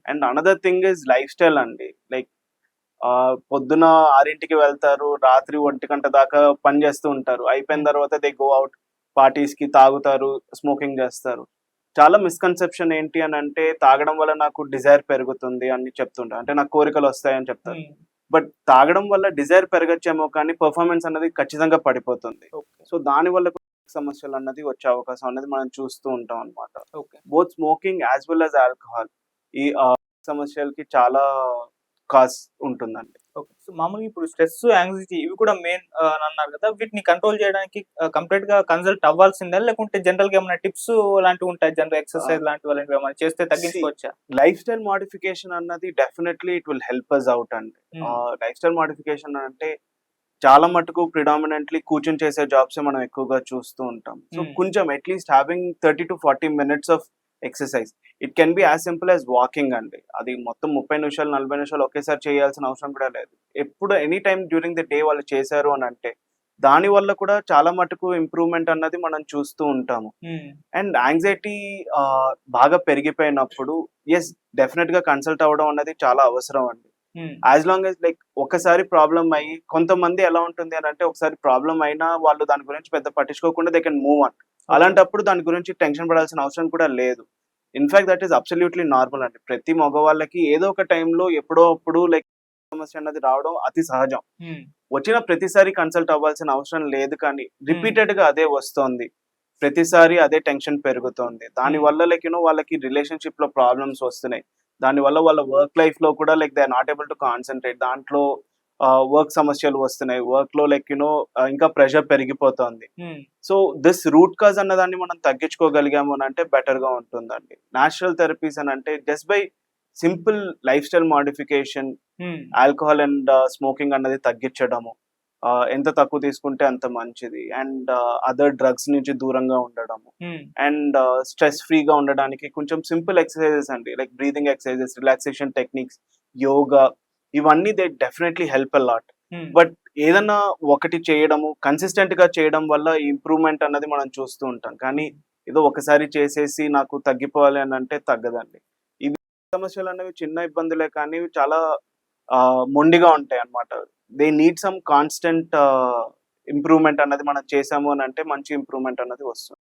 And another thing is life style అండి. Like పొద్దున 6కి వెళ్తారు, రాత్రి 1 దాకా పని చేస్తూ ఉంటారు. అయిపోయిన హ్మ్. తర్వాత దే గో ఔట్ పార్టీస్‌కి, తాగుతారు, స్మోకింగ్ చేస్తారు. చాలా మిస్‌కన్సెప్షన్ ఏంటి అనంటే, తాగడం వల్ల నాకు డిజైర్ పెరుగుతుంది అని చెప్తుంటారు. అంటే నాకు కోరికలొస్తాయని చెప్తారు. హ్మ్. బట్ తాగడం వల్ల డిజైర్ పెరగచ్చేమో కానీ పెర్ఫార్మన్స్ అన్నది ఖచ్చితంగా పడిపోతుంది. ఓకే. సో దాని వల్ల కూడా సమస్యలన్నది వచ్చే అవకాశం అనేది మనం చూస్తూ ఉంటాం అన్నమాట. Okay. Both smoking as well as alcohol ఈ సమస్యలకి చాలా కాజ్ ఉంటుందండి. ఓకే. సో, మామూలుగా ఇప్పుడు స్ట్రెస్, యాంగ్జైటీ ఇవి కూడా మెయిన్ అన్నారు కదా! వీటిని కంట్రోల్ చేయడానికి కంప్లీట్‌గా కన్సల్ట్ అవ్వాల్సిందా? లేకుంటే జనరల్‌గా ఏమైనా టిప్స్ లాంటివి ఉంటాయా? జనరల్ ఆహ్, ఎక్సర్‌సైజ్ లాంటివి అలాంటివి ఏమైనా చేస్తే సీ తగ్గించుకోవచ్చా? లైఫ్ స్టైల్ మోడిఫికేషన్ అన్నది definitely it will help us out అండి. హ్మ్. లైఫ్ స్టైల్ మోడిఫికేషన్ అంటే చాలా మటుకు ప్రిడామినెంట్‌లీ కూర్చొని చేసే జాబ్సే మనం ఎక్కువగా చూస్తూ ఉంటాం. So, hmm. కొంచెం at least having 30-40 minutes of exercise. It can be as simple as walking అండి. అది మొత్తం 30 నిమిషాలు, 40 నిమిషాలు ఒకేసారి చేయాల్సిన అవసరం కూడా లేదు. ఎప్పుడు any time during the day వాళ్ళు చేశారు అనంటే, దాని వల్ల కూడా చాలా మటుకు ఇంప్రూవ్‌మెంట్ అన్నది మనం చూస్తూ ఉంటాము. హ్మ్. అండ్ యాంగ్జైటీ బాగా పెరిగిపోయినప్పుడు డెఫినిట్‌గా కన్సల్ట్ అవ్వడం అన్నది చాలా అవసరం అండి. హ్మ్. యాస్ లాంగ్ యాస్ లైక్ ఒకసారి ప్రాబ్లమ్ అయ్యి కొంతమంది ఎలా ఉంటుంది అనంటే ఒకసారి ప్రాబ్లమ్ అయినా వాళ్ళు దాని గురించి పెద్ద పట్టించుకోకుండా they can move on. Okay. అలాంటప్పుడు దాని గురించి టెన్షన్ పడాల్సిన అవసరం కూడా లేదు. In fact that is absolutely normal అండి. ప్రతి మగవాళ్ళకి ఏదో ఒక టైంలో ఎప్పుడో అప్పుడు లైక్ సమస్య అన్నది రావడం అతి సహజం. హ్మ్. వచ్చిన ప్రతిసారి కన్సల్ట్ అవ్వాల్సిన అవసరం లేదు కానీ హ్మ్. రిపీటెడ్‌గా అదే వస్తోంది. ప్రతిసారి అదే టెన్షన్ పెరుగుతోంది. హ్మ్. దానివల్ల వాళ్ళకి రిలేషన్‌షిప్‌లో ప్రాబ్లమ్స్ వస్తున్నాయి. దానివల్ల వాళ్ళ వర్క్ లైఫ్‌లో కూడా they are not able to concentrate. దాంట్లో వర్క్ సమస్యలు వస్తున్నాయి. వర్క్‌లో ఇంకా ప్రెషర్ పెరిగిపోతోంది. హ్మ్. సో, దిస్ రూట్ కాజ్ అన్నదాన్ని మనం తగ్గించుకోగలిగాము అనంటే బెటర్‌గా ఉంటుందండి. నేచురల్ థెరపీస్ అనంటే just by simple life style modification, హ్మ్. ఆల్కహాల్ అండ్ స్మోకింగ్ అన్నది తగ్గించడము. ఎంత తక్కువ తీసుకుంటే అంత మంచిది. అండ్ అదర్ డ్రగ్స్ నుంచి దూరంగా ఉండడము. హ్మ్. అండ్ స్ట్రెస్ ఫ్రీగా ఉండడానికి కొంచెం సింపుల్ ఎక్సర్‌సైజెస్ అండి. Like breathing exercises, relaxation techniques, yoga ఇవన్నీ they definitely help a lot. Hmm. But ఏదన్నా ఒకటి చేయడము, కన్సిస్టెంట్‌గా చేయడం వల్ల ఈ ఇంప్రూవ్‌మెంట్ అన్నది మనం చూస్తూ ఉంటాం. కానీ హ్మ్. ఏదో ఒకసారి చేసేసి నాకు తగ్గిపోవాలి అనంటే తగ్గదండి. ఇవి సమస్యలనేవి చిన్న ఇబ్బందులే కానీ చాలా మొండిగా ఉంటాయన్నమాట. They need some constant improvement అన్నది మనం చేసాము అనంటే మంచి ఇంప్రూవ్‌మెంట్ అన్నది వస్తుంది.